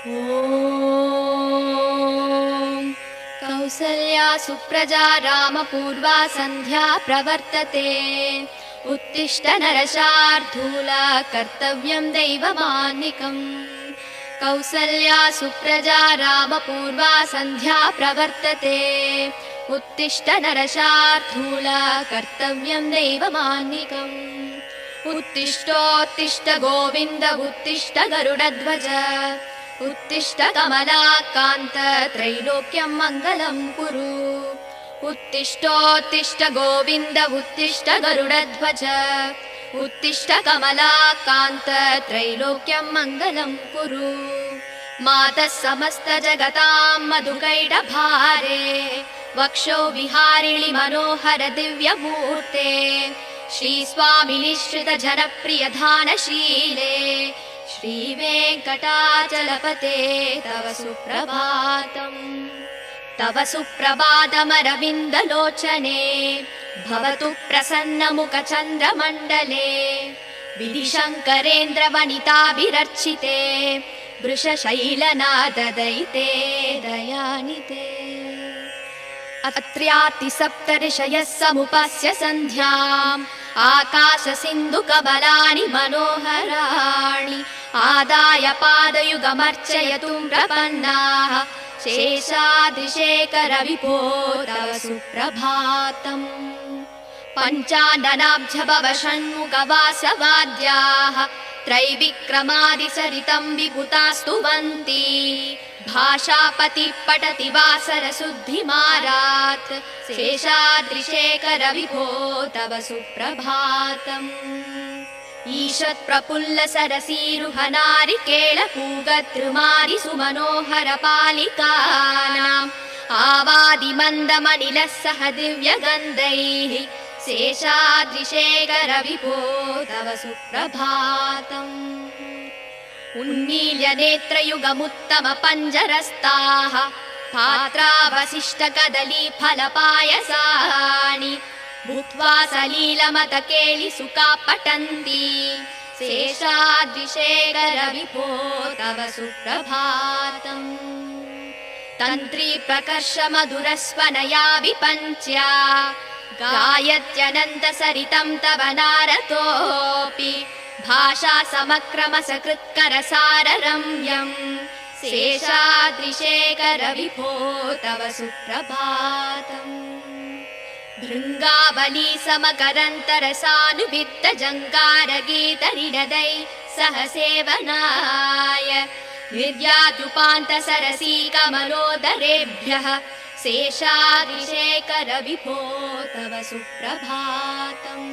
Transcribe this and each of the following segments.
ॐ कौसल्या सुप्रजा रामपूर्वा सन्ध्या प्रवर्तते। उत्तिष्ठ नरशार्दूला कर्तव्यं दैवमान्निकम्। कौसल्या सुप्रजा रामपूर्वा सन्ध्या प्रवर्तते। उत्तिष्ठ नरशार्दूला कर्तव्यं दैवमान्निकम्। उत्तिष्ठोत्तिष्ठ गोविन्द उत्तिष्ठ गरुडध्वज। उत्तिष्ठ कमलाकान्त त्रैलोक्यं मङ्गलं कुरु। उत्तिष्ठोत्तिष्ठ गोविन्द उत्तिष्ठ गरुडध्वज। उत्तिष्ठ कमलाकान्त त्रैलोक्यं मङ्गलं कुरु। मातः समस्त जगतां मधुकैटभारे। वक्षो विहारिणि मनोहर दिव्यमूर्ते। श्रीस्वामिनि श्रित जनप्रिय धानशीले। श्रीवेङ्कटाचलपते तव सुप्रभातम्। तव सुप्रभातमरविन्दलोचने। भवतु प्रसन्नमुखचन्द्रमण्डले। विधिशङ्करेन्द्रवनिताभिरर्चिते। वृषशैलनाददयिते दयानिते। अत्र्यातिसप्तऋषयः समुपस्य सन्ध्याम्। आकाशसिन्धुकमलानि मनोहराणि। आदाय पादयुगमर्चयतुं प्रपन्नाः। शेषाद्रिशेखर विभो तव सुप्रभातम्। पञ्चाननाब्ज भव षण्मुखवासवाद्याः। त्रैविक्रमादिसरितं विभुतास्तुवन्ति। भाषापति पठति वासरशुद्धिमारात्। शेषाद्रिशेखर विभो तव सुप्रभातम्। ईषत् प्रफुल्ल सरसीरुहनारिकेळपूगतृमारि सुमनोहर पालिकानाम्। आवादिमन्दमनिलः सह दिव्यगन्धैः। शेषाद्रिशेखर विभो तव सुप्रभातम्। उन्मील्य नेत्रयुगमुत्तम पञ्जरस्ताः। पात्रावशिष्ट कदली फलपायसानि। भूत्वा सलीलमतकेलि सुखा पठन्ति। शेषाद्रिशेखर विभो तव सुप्रभातम्। तन्त्री प्रकर्ष मधुरस्वनया विपञ्च्या। गायत्यनन्त सरितं तव नारतोऽपि। भाषा समक्रम सकृत्कर साररम्यम्। शेषाद्रिशेखर विभो तव सुप्रभातम्। भृङ्गावली समकरन्तरसानुवित्त जङ्गारगीत निरदै सह सेवनाय। निर्याद्युपान्त सरसी कमलोदरेभ्यः। शेषाद्रिशेखर विभो तव सुप्रभातम्।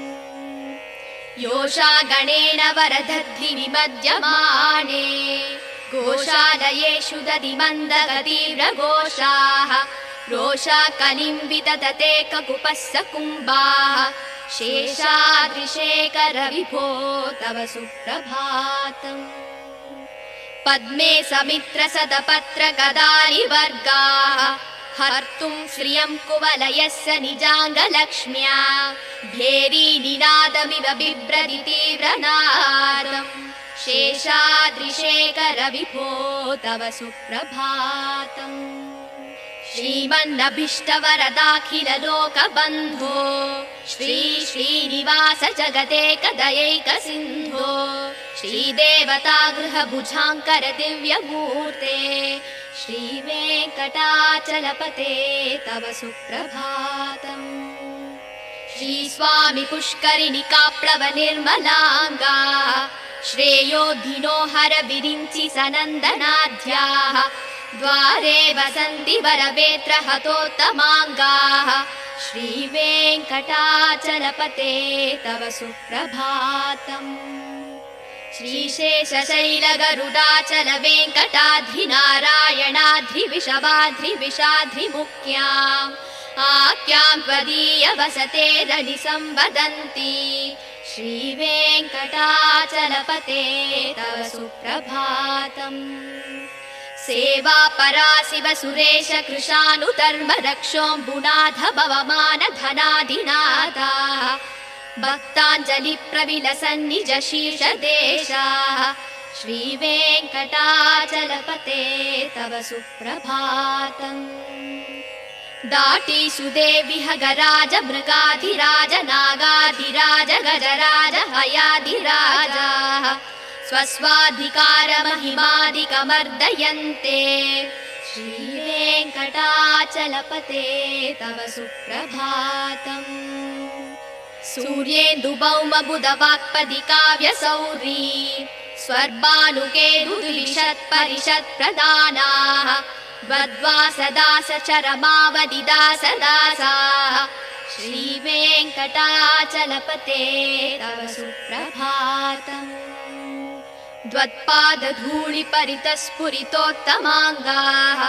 योषा गणेन वरदध्नि विमध्यमाने। गोशालयेषु दधिमन्दगतीव्रघोषाः। रोषा कलिम्बिततते ककुपस्स कुम्भाः। शेषाद्रिशेखर विभो तव सुप्रभातम्। पद्मे समित्र सदपत्र गदारिवर्गाः। हर्तुं श्रियं कुवलयस्य निजाङ्गलक्ष्म्या। भेरी निनादमिव बिभ्रति तीव्रनादम्। शेषाद्रिशेखर विभो तव सुप्रभातम्। श्रीमन्नभीष्टवरदाखिल लोकबन्धो। श्री श्रीनिवास जगदेकदयैक सिन्धो। श्रीदेवतागृह भुजाङ्कर दिव्यमूर्ते। श्रीवेङ्कटाचलपते तव सुप्रभातम्। श्रीस्वामि पुष्करिणिकाप्लव निर्मलाङ्गा। श्रेयोधिनो हर विरिञ्चि सनन्दनाध्याः। द्वारे वसन्ति वरवेत्र हतोत्तमाङ्गाः। श्रीवेङ्कटाचलपते तव सुप्रभातम्। श्रीशेषशैलगरुडाचल वेङ्कटाद्रिनारायणाद्रिविषवाद्रिविषाद्रिमुख्याम्। आख्यां त्वदीय वसते रनि संवदन्ति। श्रीवेङ्कटाचलपते तव सुप्रभातम्। सेवा परा शिव सुरेश कृशानुधर्म रक्षोऽम्बुनाथ भवमान धनाधिनाथाः। भक्ताञ्जलि प्रविलसन् निज शीर्षदेशाः। श्रीवेङ्कटाचलपते तव सुप्रभातम् दाटी सुदेविह गराज मृगाधिराज नागाधिराज गजराज हयाधिराजाः स्वस्वाधिकारमहिमादिकमर्दयन्ते श्रीवेङ्कटाचलपते तव सुप्रभातम् सूर्येन्दुभौमबुधवाक्पदिकाव्यसौरी स्वर्भानुकेरुद्विषत्परिषत्प्रदानाः द्वद्वासदासचरमावदिदासदासाः श्रीवेङ्कटाचलपते तव सुप्रभातम् द्वत्पादधूलिपरितस्फुरितोत्तमाङ्गाः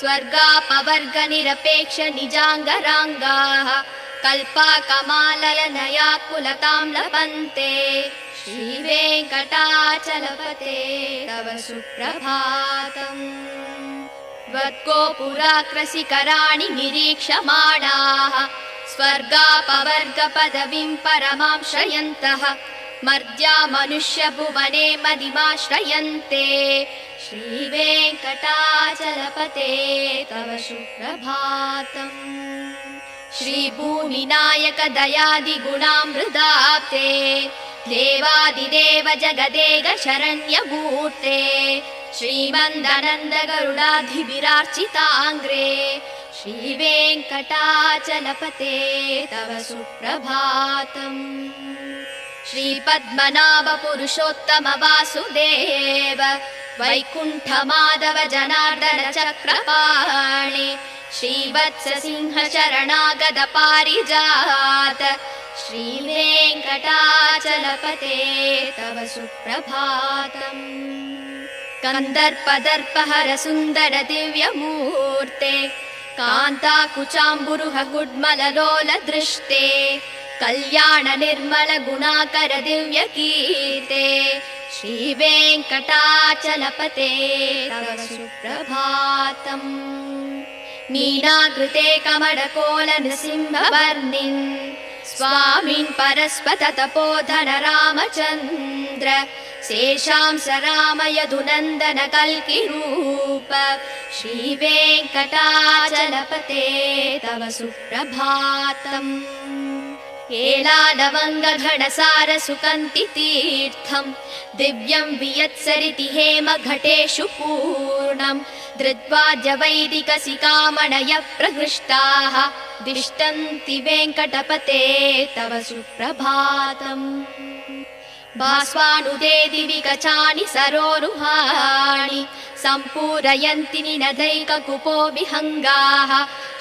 स्वर्गापवर्गनिरपेक्ष निजाङ्गराङ्गाः कल्पाकमालयनयाकुलतां लभन्ते श्रीवेङ्कटाचलपते तव सुप्रभातम् त्वद्गोपुराग्रशिखराणि निरीक्षमाणाः स्वर्गापवर्गपदवीं परमां श्रयन्तः मर्त्या मनुष्यभुवने मदिमाश्रयन्ते श्रीवेङ्कटाचलपते तव सुप्रभातम् श्रीभूमिनायक दयादिगुणामृताब्धे देवादिदेव जगदेक शरण्यमूर्ते श्रीमन्दनन्द गरुडाधिभिरार्चिताङ्ग्रे श्रीवेङ्कटाचलपते तव सुप्रभातम् श्रीपद्मनाभ पुरुषोत्तम वासुदेव वैकुण्ठमाधव जनार्दन चक्रपाणि श्रीवत्स सिंह शरणागत पारिजात श्रीवेङ्कटाचलपते तव सुप्रभातम् कन्दर्पदर्पहर सुन्दर दिव्यमूर्ते कान्ताकुचाम्बुरुह गुड्मललोल दृष्टे कल्याण निर्मल गुणाकर दिव्यकीर्ते श्रीवेङ्कटाचलपते तव सुप्रभातम् मीनाकृते कमलकोल नृसिंहवर्णिन् स्वामिन् परस्पत तपोधन रामचन्द्र शेषांस राम यदुनन्दन कल्किरूप श्रीवेङ्कटाचलपते तव सुप्रभातम् एलालवङ्गघनसार सुकन्ति तीर्थम् दिव्यं वियत्सरिति हेम घटेषु पूर्णम् धृत्वाद्य वैदिकसिकामणयः प्रहृष्टाः दिष्टन्ति वेङ्कटपते तव सुप्रभातम् भास्वानुदे दिवि गचानि सरोरुहाणि सम्पूरयन्ति निनदैककुपो विहङ्गाः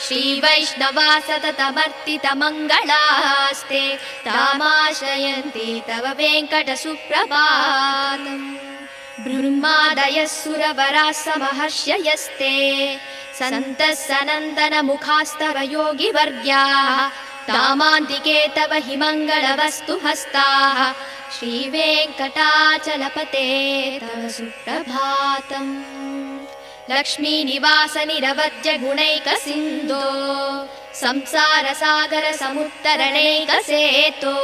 श्रीवैष्णवा सततमर्तितमङ्गलास्ते तामाश्रयन्ति तव वेङ्कट सुप्रभातम् ब्रह्मादयः सुरवराः समहर्षयस्ते सन्तः सनन्दन मुखास्तव योगिवर्याः तामान्तिके तव हि मङ्गलवस्तु हस्ताः श्रीवेङ्कटाचलपते तव सुप्रभातम् लक्ष्मीनिवास निरवद्य गुणैक सिन्धो संसार सागर समुत्तरणैक सेतो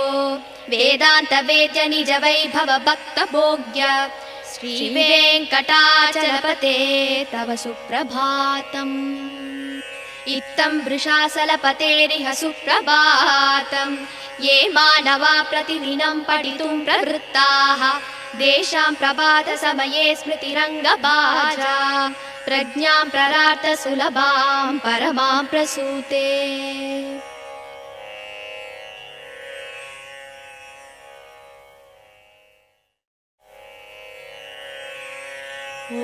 वेदान्त वेद्य निज वैभव भक्त भोग्य श्रीवेङ्कटाचलपते तव सुप्रभातम् इत्थं वृषाचलपतेरिह सुप्रभातम् ये मानवा प्रतिदिनं पठितुं प्रवृत्ताः तेषां प्रभात समये स्मृतिरङ्गभाजा प्रज्ञां प्ररार्थ सुलभां परमां प्रसूते ॐ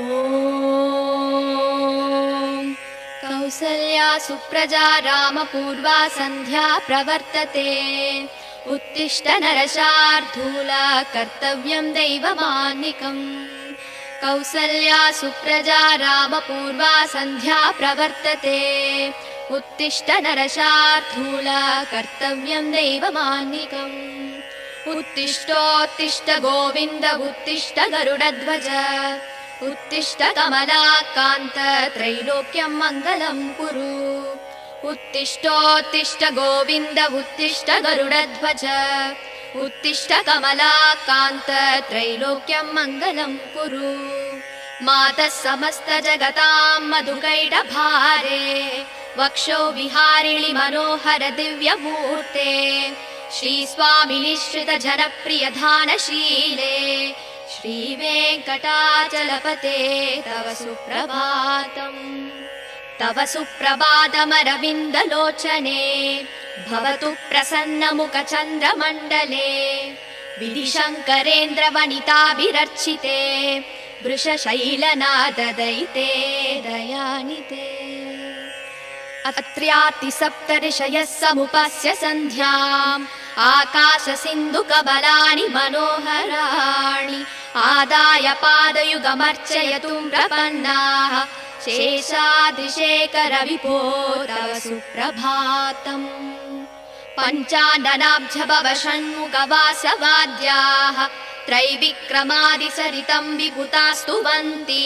कौसल्या सुप्रजा रामपूर्वा सन्ध्या प्रवर्तते उत्तिष्ठ नरशार्दूला कर्तव्यं दैवमान्निकम् कौसल्या सुप्रजा रामपूर्वा सन्ध्या प्रवर्तते उत्तिष्ठ नरशार्दूला कर्तव्यं दैवमान्निकम् उत्तिष्ठोत्तिष्ठ गोविन्द उत्तिष्ठ गरुडध्वज उत्तिष्ठ कमलाकान्त त्रैलोक्यं मङ्गलं कुरु उत्तिष्ठोत्तिष्ठ गोविन्द उत्तिष्ठ गरुडध्वज उत्तिष्ठ कमलाकान्त त्रैलोक्यं मङ्गलं कुरु मातः समस्तजगतां मधुकैटभारे वक्षो विहारिणि मनोहर दिव्यमूर्ते श्रीस्वामिनिश्रितजनप्रियधानशीले श्रीवेङ्कटाचलपते तव सुप्रभातम् तव सुप्रभातमरविन्दलोचने भवतु प्रसन्नमुखचन्द्रमण्डले विधिशङ्करेन्द्रवनिताभिरर्चिते वृषशैलनाददयिते दयानिते अत्र्यातिसप्तऋषयः समुपस्य सन्ध्याम् आकाशसिन्धुकमलानि मनोहराणि आदाय पादयुगमर्चयतुं प्रपन्नाः शेषाद्रिशेखरविभो तव सुप्रभातम् पञ्चाननाब्जभव षण्मुखवासवाद्याः त्रैविक्रमादिसरितं विभुतास्तुवन्ति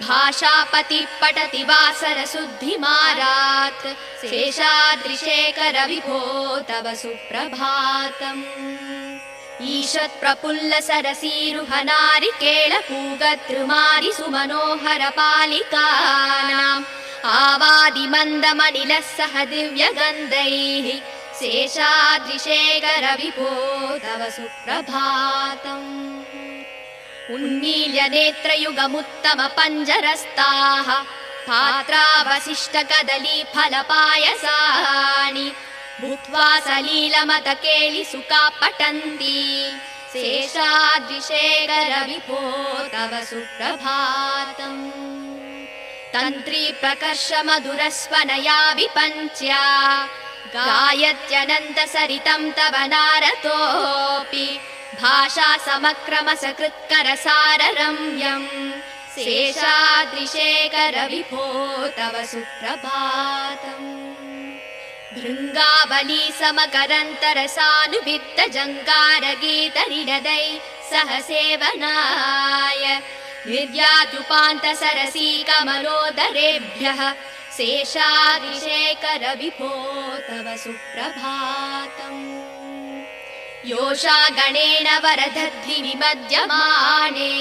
भाषापतिः पठति वासरशुद्धिमारात् शेषाद्रिशेखरविभो तव सुप्रभातम् ईषत्प्रफुल्ल सरसीरुहनारिकेळपूगद्रुमारि सुमनोहर पालिकानाम् आवादिमन्दमनिलः सह दिव्यगन्धैः शेषाद्रिशेखरविभो तव सुप्रभातम् उन्मील्य नेत्रयुगमुत्तमपञ्जरस्ताः पात्रावशिष्टकदलीफलपायसानि भूत्वा सलीलमतकेलिसुखा पठन्ति शेषाद्रिशेखरविभो तव सुप्रभातम् तन्त्री प्रकर्ष मधुरस्वनया विपञ्च्या गायत्यनन्तसरितं तव नारतोऽपि भाषा समक्रमसकृत्करसाररम्यम् शेषाद्रिशेखरविभो तव सुप्रभातम् भृङ्गावली समकरन्तरसानुवित्तजङ्गारगीतनिनदै सह सेवनाय निर्याद्युपान्तसरसी कमलोदरेभ्यः शेषाद्रिशेखरविभो तव सुप्रभातम् योषा गणेन वरदद्धिविमध्यमाने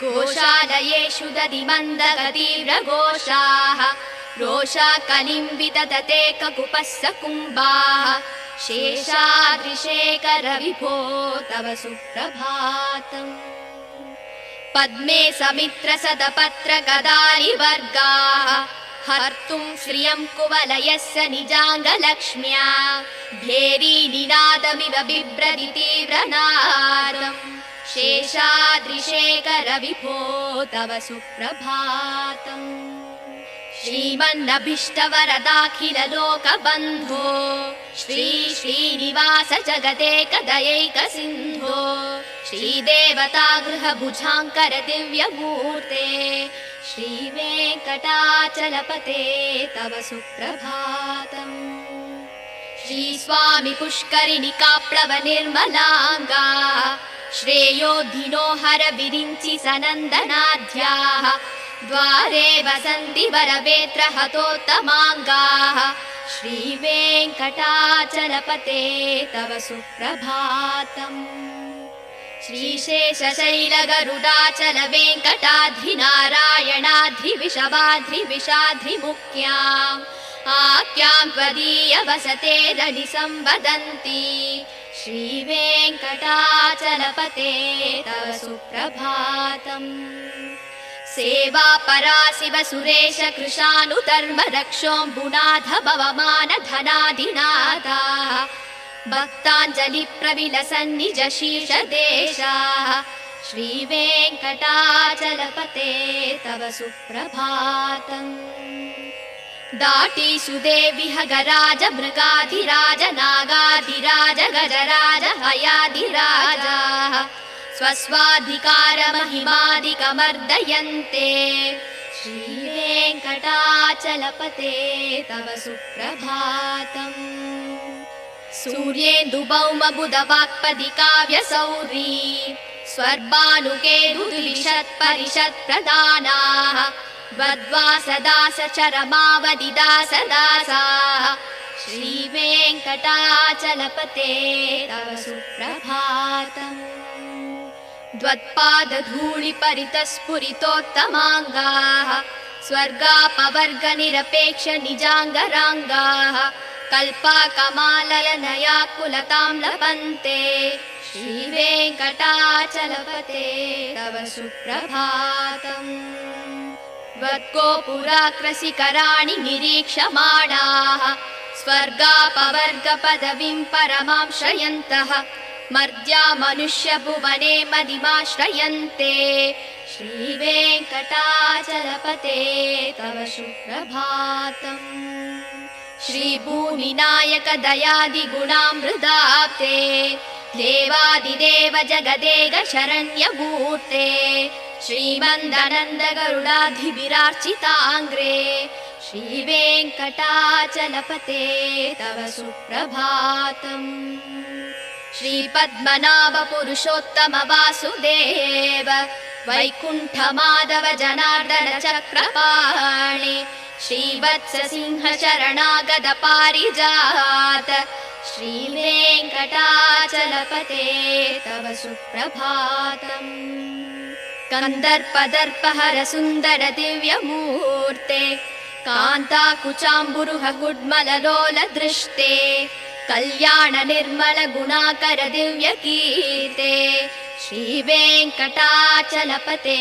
गोशालयेषु दधिमन्दगतीव्रघोषाः रोषा कलिम्बितदते ककुपस्स कुम्भाः शेषाद्रिशेखरविभो तव सुप्रभातम् पद्मे समित्रसदपत्रगदालिवर्गाः हर्तुं श्रियं कुवलयस्य निजाङ्गलक्ष्म्या भेरीनिनादमिव बिभ्रति तीव्रनादम् शेषाद्रिशेखरविभो तव सुप्रभातम् श्रीमन्नभीष्टवरदाखिललोकबन्धो श्री श्रीनिवास जगदेकदयैकसिन्धो श्रीदेवतागृहभुजाङ्कर दिव्यमूर्ते श्रीवेङ्कटाचलपते तव सुप्रभातम् श्रीस्वामि पुष्करिणिकाप्लवनिर्मलाङ्गा श्रेयोधिनो हर विरिञ्चि सनन्दनाद्याः द्वारे वसन्ति वरवेत्रहतोत्तमाङ्गाः श्रीवेङ्कटाचलपते तव सुप्रभातम् श्रीशेषशैलगरुडाचल वेङ्कटाद्रिनारायणाद्रिविषवाद्रिविषाद्रिमुख्याम् आख्यां त्वदीयवसते रनिसंवदन्ति श्रीवेङ्कटाचलपते तव सुप्रभातम् सेवापरा शिव सुरेश कृशानुधर्म रक्षोऽम्बुनाथ भवमान धनाधिनाथाः भक्ताञ्जलि प्रविलसन्निज शीर्षदेशाः श्रीवेङ्कटाचलपते तव सुप्रभातम् दाटीषु देविह गराज मृगाधिराज नागाधिराज गजराज हयाधिराजाः स्वस्वाधिकारमहिमादिकमर्दयन्ते श्रीवेङ्कटाचलपते तव सुप्रभातम् सूर्येन्दुभौमबुधवाक्पदि काव्यसौरी स्वर्भानुकेतुद्विषत्परिषत्प्रदानाः वद्वासदास चरमावधिदासदासाः श्रीवेङ्कटाचलपते तव सुप्रभातम्। द्वत्पादधूलिपरितस्फुरितोत्तमाङ्गाः स्वर्गापवर्गनिरपेक्षनिजाङ्गराङ्गाः कल्पाकमाललनयाकुलतां लभन्ते। श्रीवेङ्कटाचलपते तव सुप्रभातम्। त्वद्गोपुराग्रशिखराणि निरीक्षमाणाः स्वर्गापवर्गपदवीं परमां श्रयन्तः मर्त्या मनुष्यभुवने मदिमाश्रयन्ते। श्रीवेङ्कटाचलपते तव सुप्रभातम्। श्रीभूमिनायक दयादिगुणामृताब्धे देवादिदेव जगदेक शरण्यमूर्ते श्रीमन्दनन्द गरुडाधिभिरार्चिताङ्ग्रे। श्रीवेङ्कटाचलपते तव सुप्रभातम्। श्रीपद्मनाभ पुरुषोत्तम वासुदेव वैकुण्ठ माधव जनार्दन चक्रपाणि श्रीवत्स सिंह शरणागत पारिजात। श्रीवेङ्कटाचलपते तव सुप्रभातम्। कन्दर्पदर्पहर सुन्दर दिव्यमूर्ते कान्ताकुचाम्बुरुह गुड्मललोल दृष्टे कल्याण निर्मल गुणाकर दिव्य कीर्ते। श्रीवेङ्कटाचलपते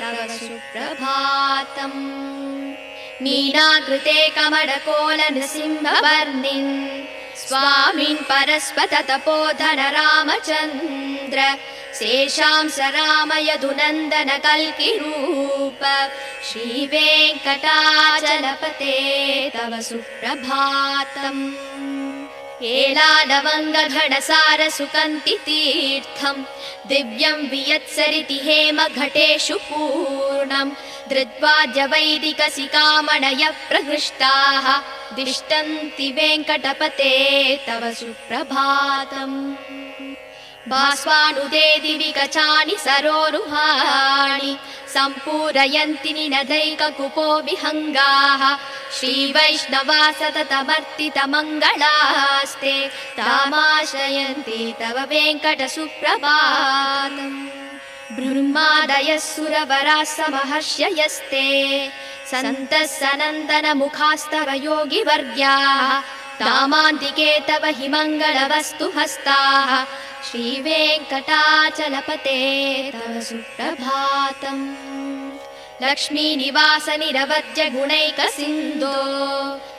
तव सुप्रभातम्। मीनाकृते कमलकोल नृसिंहवर्णिन् स्वामिन् परस्पत तपोधन रामचन्द्र शेषांस राम यदुनन्दन कल्किरूप। श्रीवेङ्कटाचलपते तव सुप्रभातम्। एलालवङ्गघनसार सुकन्ति तीर्थम् दिव्यं वियत्सरिति हेम घटेषु पूर्णम् धृत्वाद्य वैदिकसिकामणयः प्रहृष्टाः दिष्टन्ति वेङ्कटपते तव सुप्रभातम्। भास्वानुदे दिवि कचानि सरोरुहाणि सम्पूरयन्ति निनदैककुपो विहङ्गाः। श्रीवैष्णवा सततमर्तितमङ्गलास्ते तामाश्रयन्ति तव वेङ्कट सुप्रभातम्। ब्रह्मादयः सुरवराः समहर्षयस्ते सन्तः सनन्दन मुखास्तव योगिवर्याः तामान्तिके तव हि मङ्गलवस्तु हस्ताः। श्रीवेङ्कटाचलपते तव सुप्रभातम्। लक्ष्मीनिवास निरवद्य गुणैक सिन्धो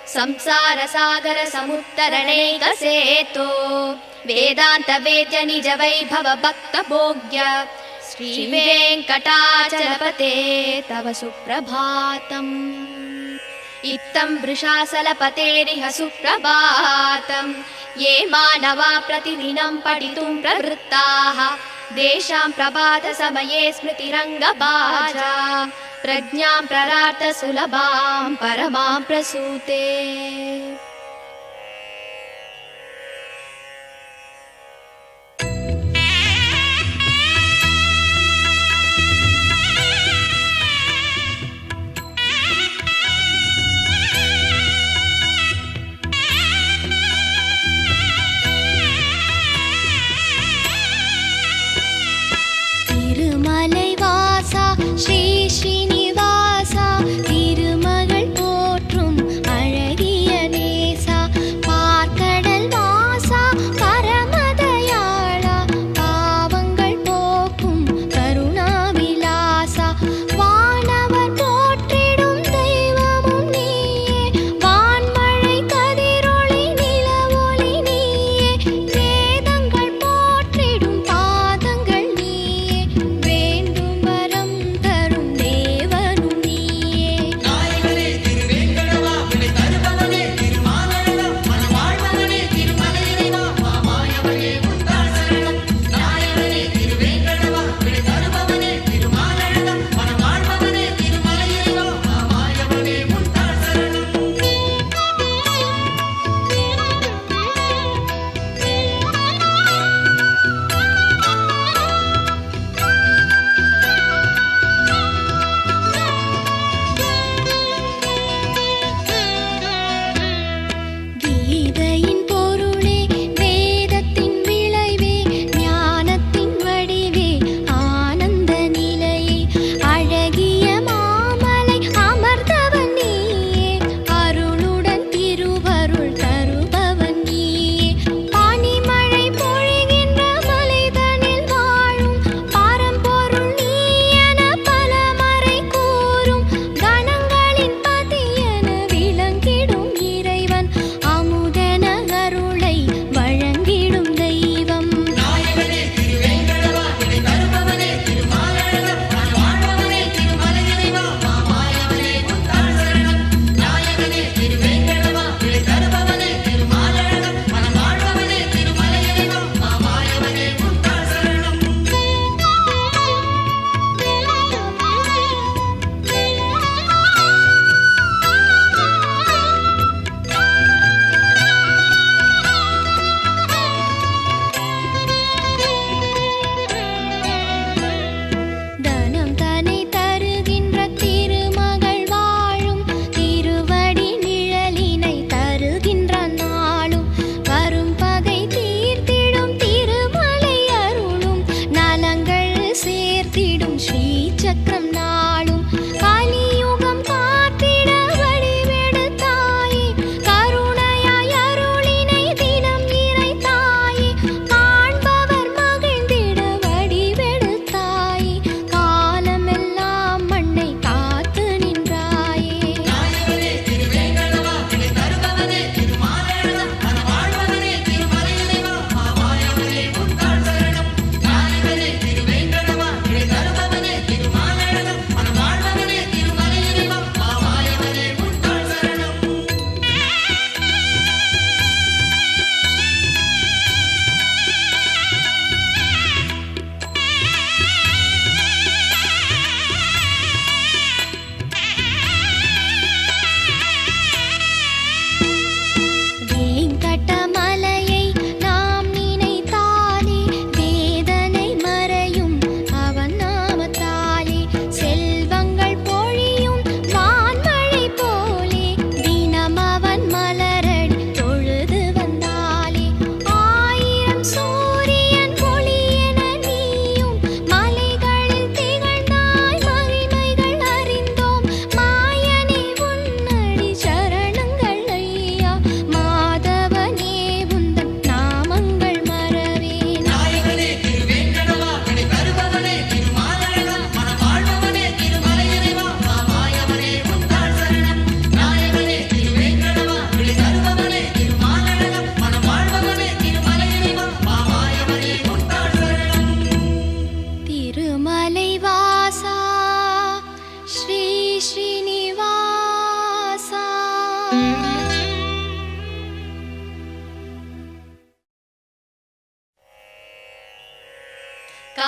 संसार सागर समुत्तरणैक सेतो वेदान्त वेद्य निज वैभव भक्त भोग्य। श्रीवेङ्कटाचलपते तव सुप्रभातम्। इत्थं वृषाचलपतेरिह सुप्रभातम्। ये मानवा प्रतिदिनं पठितुं प्रवृत्ताः तेषां प्रभातसमये स्मृतिरङ्गभाजा प्रज्ञां प्ररार्थ सुलभां परमां प्रसूते। श्री श्रीनिवासा तिरुमगळ पोற்றும் अழகிयने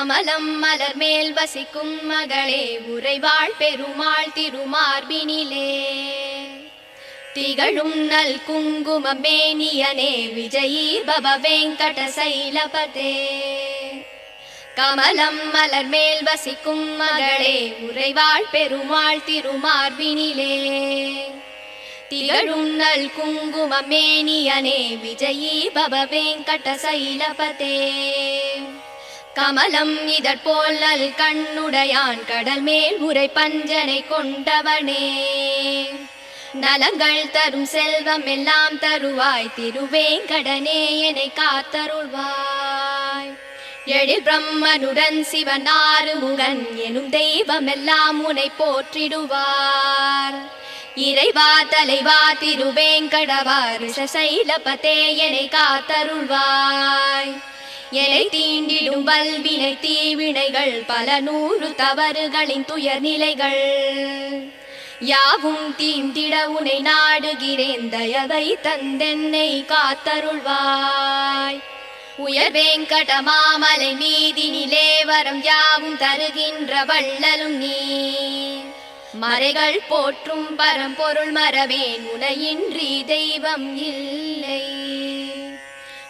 கமலம் மலர் மேல் வசிக்கும் மகளே உறைவாள் பெருமாள் திருமார்பினிலே திகழும் நல் குங்கும மேனியனே விஜயீ பவ வெங்கட சைலபதே கமலம் மலர் மேல் வசிக்கும் மகளே உறைவாள் பெருமாள் திருமார்பினிலே திகழும் நல் குங்கும மேனியனே விஜயீ பவ வெங்கட சைலபதே கமலம் இதற்போல் நல் கண்ணுடையான் கடல் மேல் உரை பஞ்சனை கொண்டவனே நலங்கள் தரும் செல்வம் எல்லாம் தருவாய் திருவேங்கடனே என்னை காத்தருள்வாய் எழில் பிரம்மனுடன் சிவன் ஆறுமுகன் எனும் தெய்வம் எல்லாம் உன்னை போற்றிடுவார் இறைவா தலைவா திருவேங்கடவா ரிஷசைலபதே என்னை காத்தருள்வாய் என்னை தீண்டிடும் வல்வினை தீவினைகள் பல நூறு தவறுகளின் துயர் நிலைகள் யாவும் தீந்திட உனை நாடுகிறேன் தயவை தந்தென்னை காத்தருள்வாய் உயர் வேங்கட மாமலை மீதினிலே வரம் யாவும் தருகின்ற வள்ளலும் நீ மறைகள் போற்றும் பரம்பொருள் மறவேன் உனையின்றி தெய்வம் இல்லை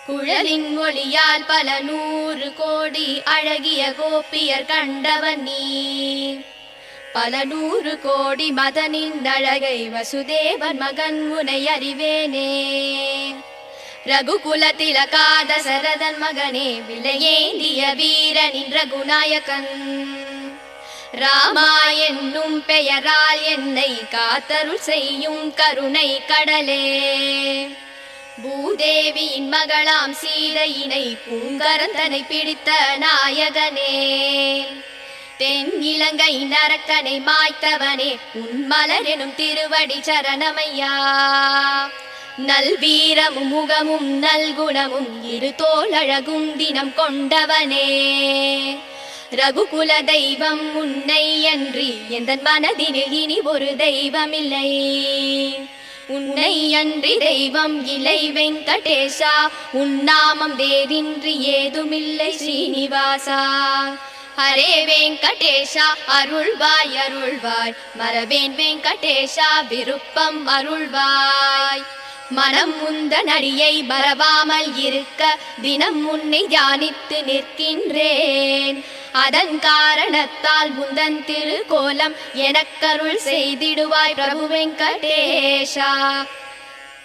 குழலின் ஒளியால் பல நூறு கோடி அழகிய கோபியர் கண்டவன் நீ பல நூறு கோடி மதனின் அழகை வசுதேவன் மகன் உனை அறிவேனே ரகுகுல திலகா தசரதன் மகனே விலையேந்திய வீரனின் ரகுநாயகன் ராமா என்னும் பெயரால் என்னை காத்தருள் செய்யும் கருணை கடலே பூதேவியின் மகளாம் சீதையினை பூங்கரந்தனை பிடித்த நாயகனே தென் இலங்கை நரக்கனை மாய்த்தவனே உன் மலர் எனும் திருவடி சரணமையா நல் வீரமும் முகமும் நல்குணமும் இரு தோளழகும் தினம் கொண்டவனே ரகுகுல தெய்வம் உன்னை அன்றி எந்த மனதினில் இனி ஒரு தெய்வமில்லை உன்னை அன்றி தெய்வம் இலை வெங்கடேஷா உன் நாமம் வேறின்றி ஏதுமில்லை ஸ்ரீனிவாசா ஹரே வெங்கடேஷா அருள்வாய் அருள்வாய் மரவேன் வெங்கடேஷா விருப்பம் அருள்வாய் மனம் முந்த நடியை மறவாமல் இருக்க தினம் முன்னை தியானித்து நிற்கின்றேன் அதன் காரணத்தால் முந்தன் திருக்கோலம் எனக்கருள் செய்திடுவாய் பிரபு வெங்கடேஷா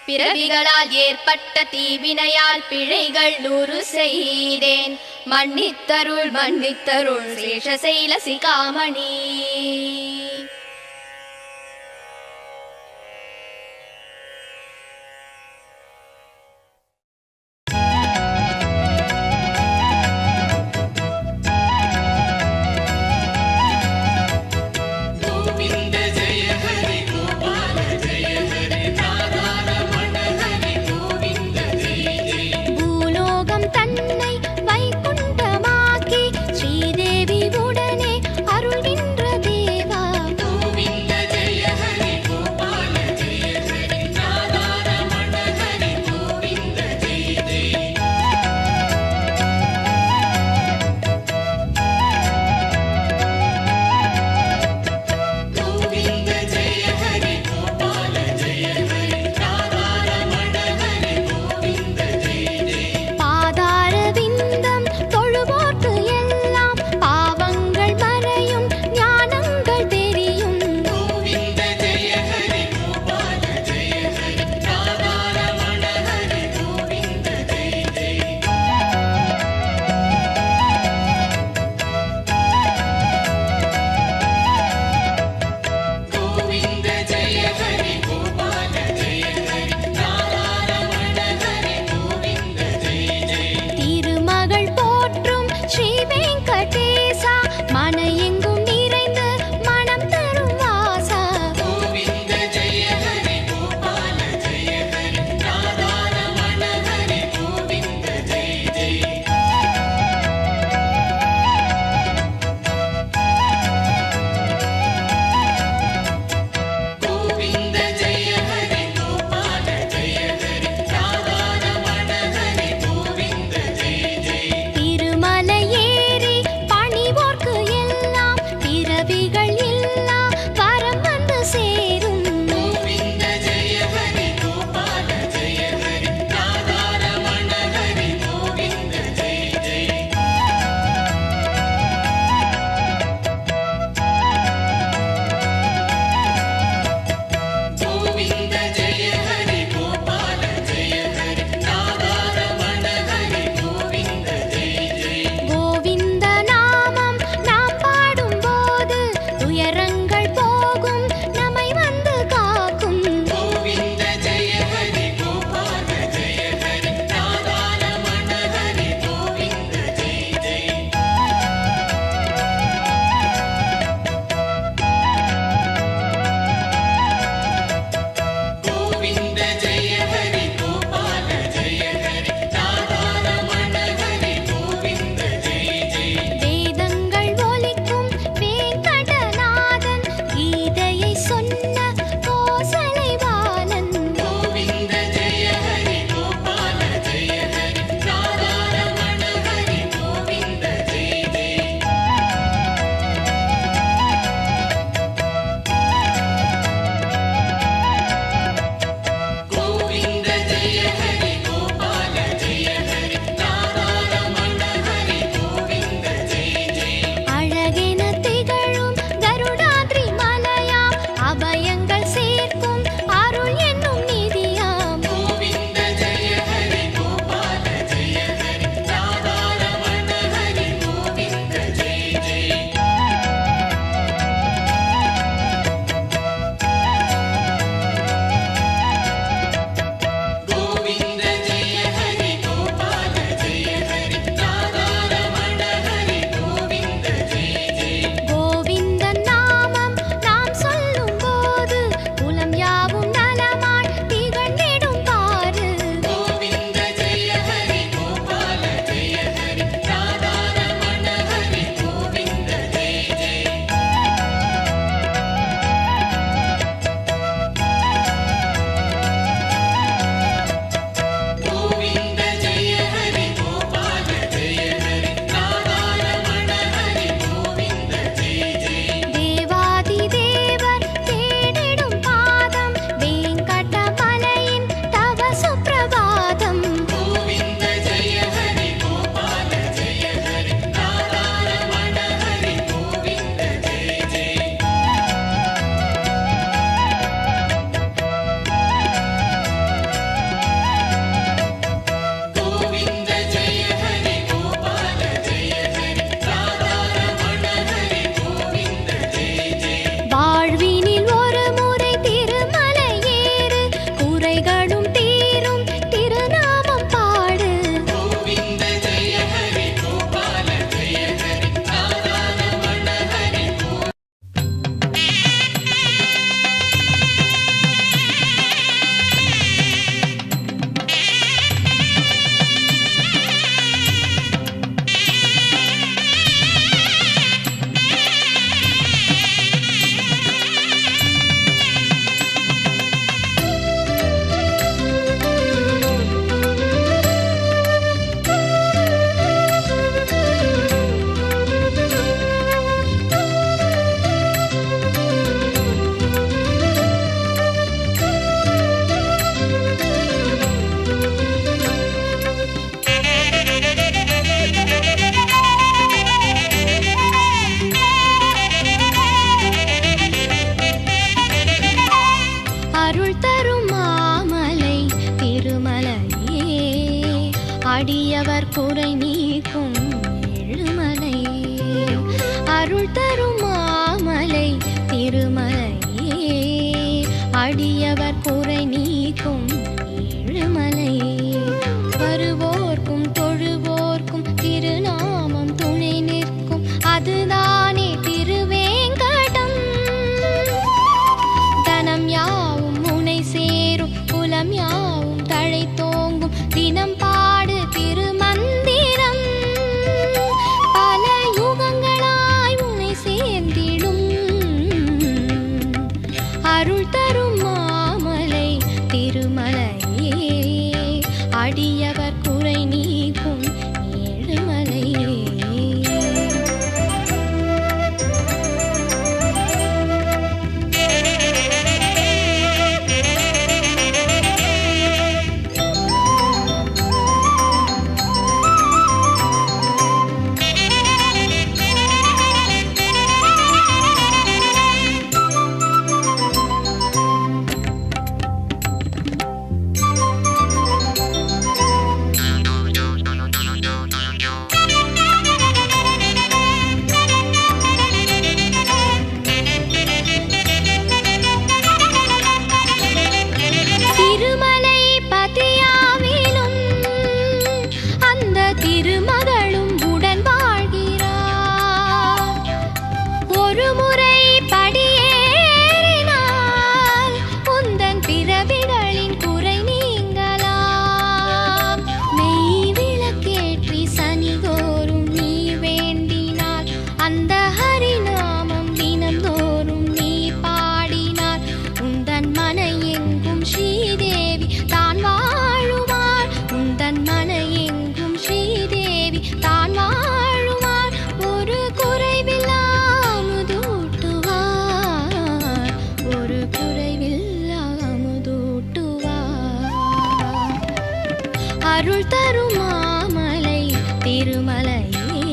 பிறவிகளால் ஏற்பட்ட தீவினையால் பிழைகள் 100 செய்தேன் மன்னித்தருள் மன்னித்தருள் சேஷசைல சிகாமணி வைகுண்டமாக்கி ஸ்ரீதேவி உடனே அருள்கின்ற தேவா அடியவர் குறை நீக்கும் ஏழுமலை. அருள் தரும் மாமலை திருமலையே, அடியவர் குறை நீக்கும் ஏழுமலை. வருவோர்க்கும் தொழுவோர்க்கும் திருநாமம் துணை நிற்கும், அதுதானே திருவேங்கடம். தனம் யாவும் முனை சேரும், குலம் யாவும் தழை தோங்கும், தினம் பாடு திருமந்திரம். பல யுகங்களாய் உனை சேர்ந்திடும், அருள் தரும் மாமலை திருமலையே, அடியவர் குறை நீக்கும் ஏழுமலை. திருமகளும் உடன் வாழ்கிறார். ஒரு முறை படியேறினால் உந்தன் பிறவிகளின் குறை நீங்கலாம். மெய் விளக்கேற்றி சனிதோறும் நீ வேண்டினார், அந்த ஹரிநாமம் தினந்தோறும் நீ பாடினார், உந்தன் மன எங்கும் ஸ்ரீதேவி தான் வாழுவார். உந்தன் மன எங்கும் ஸ்ரீதேவி தான் வாழுவார். ஒரு குறைவில்லாமுதூட்டுவார், ஒரு குறைவில்லாமுதூட்டுவார். அருள் தரும் மாமலை திருமலையே,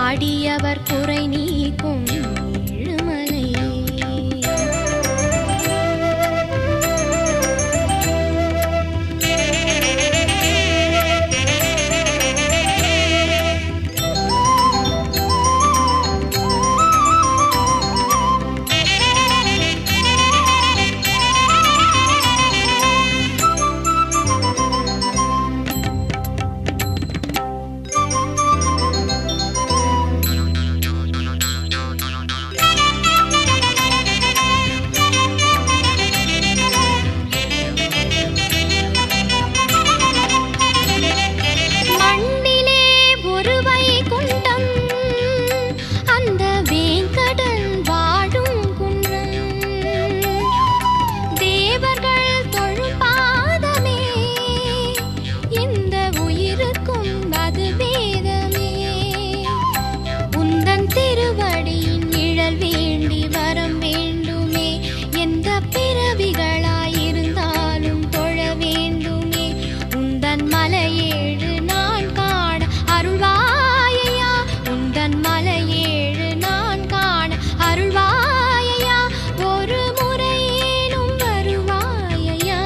அடியவர் குறை நீக்கும் ஏழுமலை. திருவடியின் நிழல் வேண்டி வரம் வேண்டுமே, எந்த பிறவிகளாயிருந்தாலும் தொழ வேண்டுமே. உந்தன் மலையேழு நான் காண அருள்வாயையா, உந்தன் மலையேழு நான் காண அருள்வாயையா. ஒரு முறையேனும் வருவாயையா,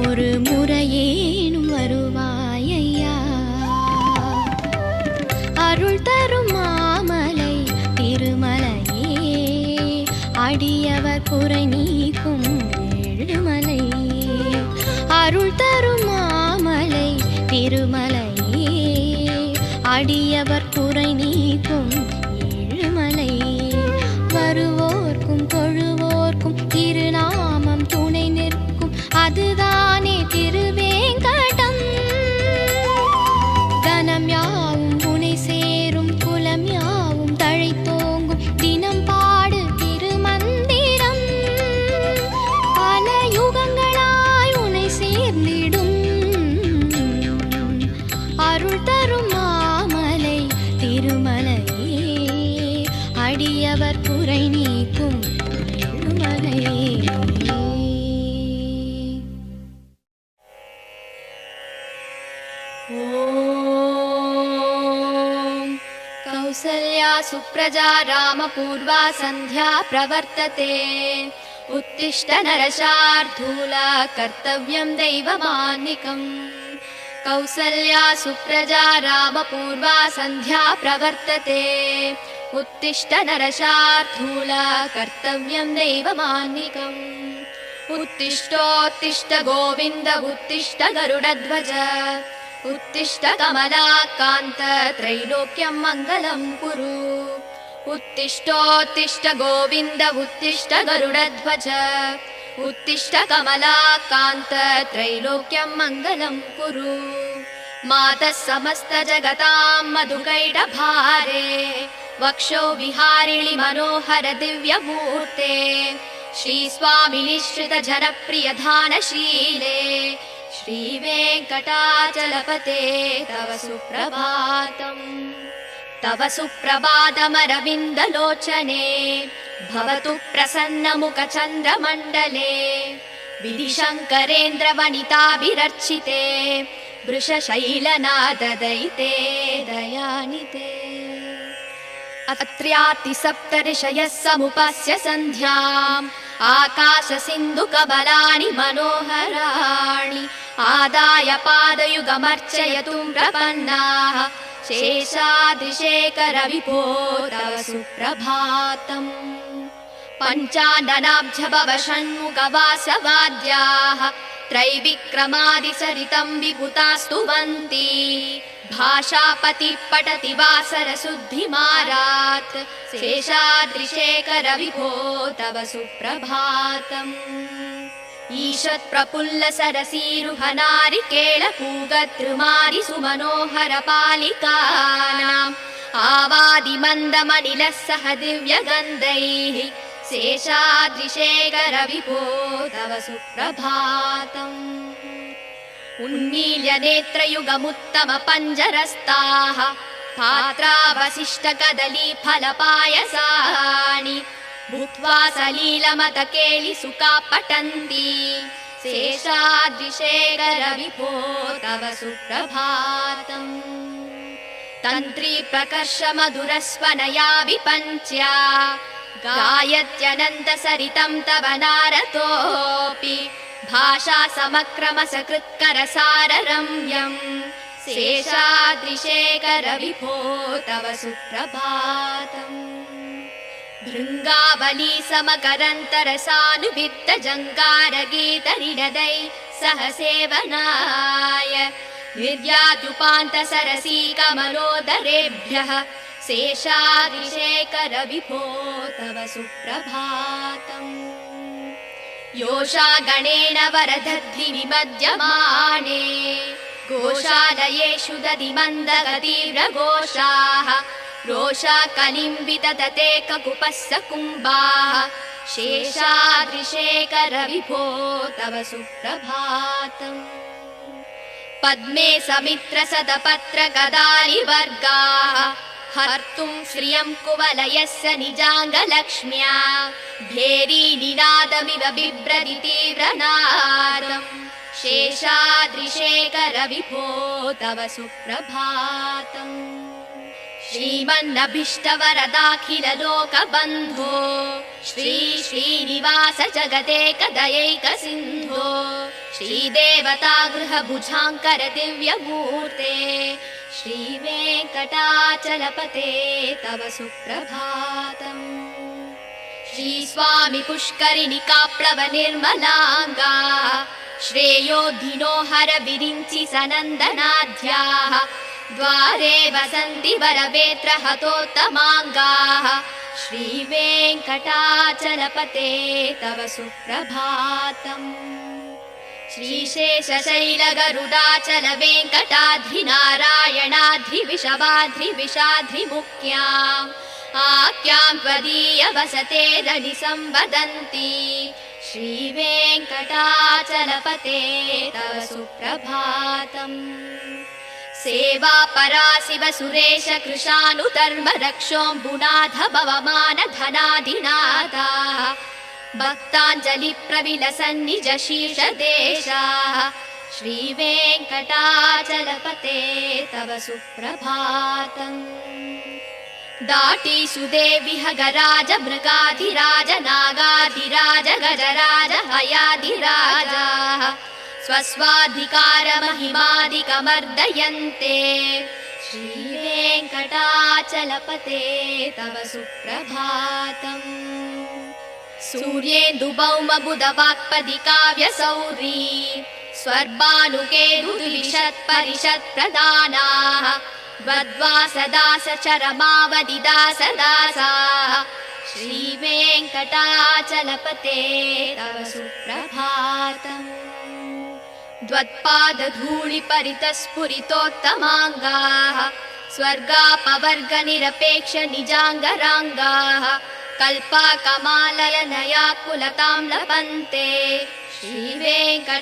ஒரு முறையேனும் வருவாயையா. அருள் தரும் மாமலை திருமலையே, அடியவர் குறை நீக்கும் ஏழுமலை. அருள் தரும் மாமலை திருமலையே, அடியவர் குறை நீக்கும் ஏழுமலை. வருவோர்க்கும் தொழுவோர்க்கும் திருநாமம் துணை நிற்கும், அதுதானே திருவேங்கடம். தனம் யாவும் புனை சேரும், குலம் யாவும் தழை தோங்கும், தினம் பாடு திருமந்திரம். பல யுகங்களாய் உனை சேர்ந்திடும், அருள் தரும் மாமலை திருமலையே, அடியவர் குறை நீக்கும் ஏழுமலை. कौसल्या सुप्रजा रामपूर्वा सन्ध्या प्रवर्तते, उत्तिष्ठ नरशार्दूल कर्तव्यं दैवमान्निकम्, कौसल्या सुप्रजा रामपूर्वा सन्ध्या प्रवर्तते उत्तिष्ठ नरशार्दूल कर्तव्यं दैवमान्निकम् उत्तिष्ठोत्तिष्ठ गोविन्द उत्तिष्ठ गरुडध्वज उत्तिष्ठ कमलाकान्त त्रैलोक्यं मङ्गलं कुरु उत्तिष्ठोत्तिष्ठ गोविन्द उत्तिष्ठ गरुडध्वज उत्तिष्ठ कमलाकान्त त्रैलोक्यं मङ्गलं कुरु मातः समस्त जगतां मधुकैटभारे वक्षो विहारिणि मनोहर दिव्यमूर्ते श्रीस्वामि निःश्रित जनप्रियधानशीले श्रीवेङ्कटाचलपते तव सुप्रभातम् तव सुप्रभातमरविन्दलोचने भवतु प्रसन्नमुखचन्द्रमण्डले विधिशङ्करेन्द्रवनिताभिरर्चिते वृषशैलनाददयिते दयानिते अत्र्यातिसप्तऋषयः समुपस्य सन्ध्याम् आकाशसिन्धुकबलानि मनोहराणि आदाय पादयुगमर्चयतुं प्रपन्नाः शेषाद्रिशेखरविभो तव सुप्रभातम् पञ्चाननाब्जभव षण्मुखवासवाद्याः त्रैविक्रमादिसरितं विभुतास्तुवन्ति भाषापति पठति वासरशुद्धिमारात् शेषाद्रिशेखरविभो तव सुप्रभातम् ईषत्प्रफुल्ल सरसीरुहनारिकेळपूगद्रुमादि सुमनोहर पालिकानाम् आवादिमन्दमनिलः सह दिव्यगन्धैः शेषाद्रिशेखरविभो तव सुप्रभातम् उन्मील्य नेत्रयुगमुत्तम पञ्जरस्ताः पात्रावशिष्टकदली फलपायसानि भूत्वा सलीलमतकेलि सुखा पठन्ति शेषाद्रिशेखरविभो तव सुप्रभातम् तन्त्री प्रकर्ष मधुरस्वनया विपञ्च्या गायत्यनन्तसरितं तव नारतोऽपि भाषा समक्रमसकृत्करसाररम्यम् शेषाद्रिशेखरविभो तव सुप्रभातम् भृङ्गावली समकरन्तरसानुवित्तजङ्गारगीतनिनदै सह सेवनाय निर्याद्युपान्तसरसी कमलोदरेभ्यः शेषाद्रिशेखरविभो तव सुप्रभातम् योषा गणेन वरदध्नि विमध्यमाने गोशालयेषु दधिमन्दगतीव्रघोषाः रोषा कलिम्बितदते ककुपस्स कुम्भाः शेषाद्रिशेखरविभो तव सुप्रभातम् पद्मे समित्र सदपत्र गदालिवर्गाः हर्तुं श्रियं कुवलयस्य निजाङ्गलक्ष्म्या भेरी निनादमिव बिभ्रति तीव्रनादम् शेषाद्रिशेखरविभो तव सुप्रभातम् श्रीमन्नभीष्टवरदाखिललोकबन्धो श्री श्रीनिवास जगदेकदयैकसिन्धो श्रीदेवतागृहभुजाङ्कर दिव्यमूर्ते श्रीवेङ्कटाचलपते तव सुप्रभातम् श्रीस्वामि पुष्करिणिकाप्लवनिर्मलाङ्गा श्रेयोधिनो हर विरिञ्चि सनन्दनाद्याः द्वारे वसन्ति वरवेत्र हतोत्तमाङ्गाः श्रीवेङ्कटाचलपते तव सुप्रभातम् श्रीशेषशैलगरुडाचल वेङ्कटाद्रिनारायणाद्रिविषवाद्रिविषाद्रिमुख्याम् आख्यां त्वदीय वसते रनि संवदन्ति श्रीवेङ्कटाचलपते तव सुप्रभातम् सेवा परा शिव सुरेश कृशानुधर्म रक्षोऽम्बुनाथ भवमान धनाधिनाथाः भक्ताञ्जलि प्रविलसन्निज शीर्षदेशाः श्रीवेङ्कटाचलपते तव सुप्रभातम् दाटीसुदेविह गराज मृगाधिराज नागाधिराज गजराज हयाधिराजाः स्वस्वाधिकारमहिमादिकमर्दयन्ते श्रीवेङ्कटाचलपते तव सुप्रभातम् सूर्येन्दुभौमबुधवाक्पदिकाव्यसौरी स्वर्भानुकेतुद्विषत्परिषत्प्रदानाः द्वद्वासदासचरमावदिदासदासाः श्रीवेङ्कटाचलपते तव सुप्रभातम् द्वत्पादधूलिपरितस्फुरितोत्तमाङ्गाः स्वर्गापवर्गनिरपेक्षनिजाङ्गराङ्गाः कल्पाकमालयनयाकुलतां लभन्ते श्रीवेङ्कटाचलपते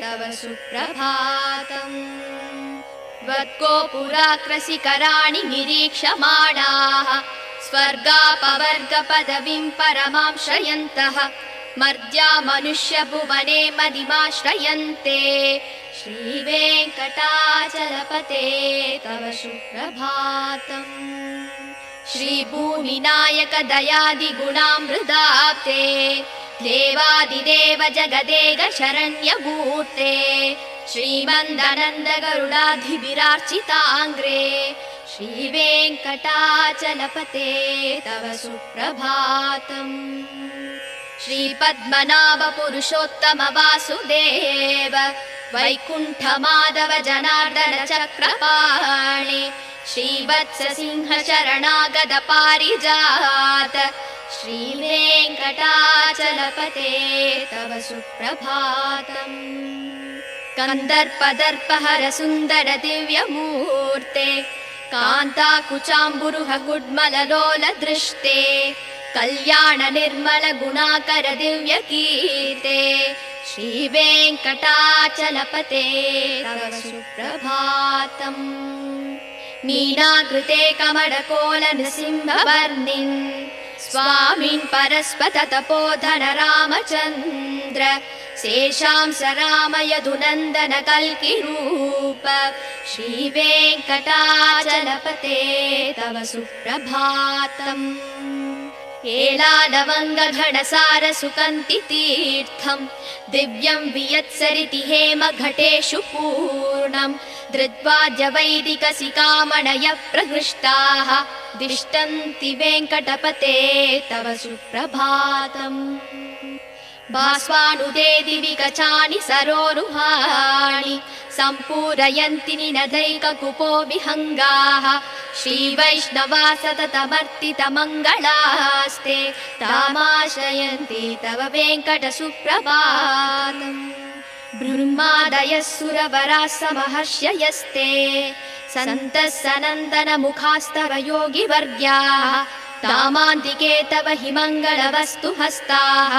तव सुप्रभातम् त्वद्गोपुराकृशिखराणि निरीक्षमाणाः स्वर्गापवर्गपदवीं परमां श्रयन्तः मर्त्या मनुष्यभुवने मदिमाश्रयन्ते श्रीवेङ्कटाचलपते तव सुप्रभातम् श्रीभूमिनायक दयादिगुणामृताप्ते देवादिदेव जगदेक शरण्यभूते श्रीमन्दनन्द गरुडाधिभिरार्चिताङ्ग्रे श्रीवेङ्कटाचलपते तव सुप्रभातम् श्रीपद्मनाभ पुरुषोत्तम वासुदेव वैकुण्ठमाधव जनार्दन चक्रपाणि श्रीवत्स सिंह शरणागत पारिजात श्रीवेङ्कटाचलपते तव सुप्रभातम् कन्दर्पदर्पहर सुन्दर दिव्यमूर्ते कान्ताकुचाम्बुरुह गुड्मललोल दृष्टे कल्याण निर्मल गुणाकर दिव्यकीर्ते श्रीवेङ्कटाचलपते तव सुप्रभातम् मीनाकृते कमलकोल नृसिंहवर्णिन् स्वामिन् परस्पत तपोधन रामचन्द्र शेषांस राम यदुनन्दन कल्किरूप श्रीवेङ्कटाचलपते तव सुप्रभातम् एलालवङ्गघनसार सुकन्ति तीर्थम् दिव्यं वियत्सरिति हेम घटेषु पूर्णम् धृत्वाद्य वैदिकसिकामणयः प्रहृष्टाः दिष्टन्ति वेङ्कटपते तव सुप्रभातम् भास्वानुदे दिवि गचानि सरोरुहाणि सम्पूरयन्ति निनदैककुपो विहङ्गाः श्रीवैष्णवा सततमर्तितमङ्गलास्ते तामाश्रयन्ति तव वेङ्कटसुप्रभातम् ब्रह्मादयः सुरवराः समहर्षयस्ते सन्तः सनन्दनमुखास्तव योगिवर्ग्याः तामान्तिके तव हि मङ्गलवस्तु हस्ताः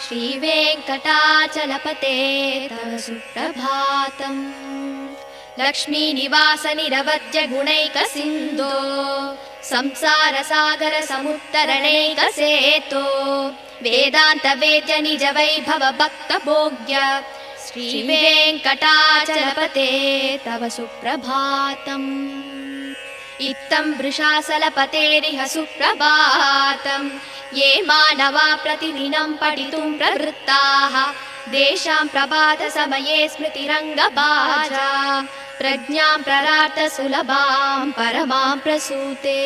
श्रीवेङ्कटाचलपते तव सुप्रभातम् लक्ष्मीनिवास निरवद्य गुणैकसिन्धो संसारसागर समुत्तरणैकसेतो वेदान्त वेद्य निज वैभव भक्तभोग्य श्रीवेङ्कटाचलपते तव सुप्रभातम् इत्थं वृषासलपतेरिह सुप्रभातम् ये मानवा प्रतिदिनं पठितुं प्रवृत्ताः तेषां प्रभातसमये स्मृतिरङ्गभाजा प्रज्ञां प्ररार्थ सुलभां परमां प्रसूते।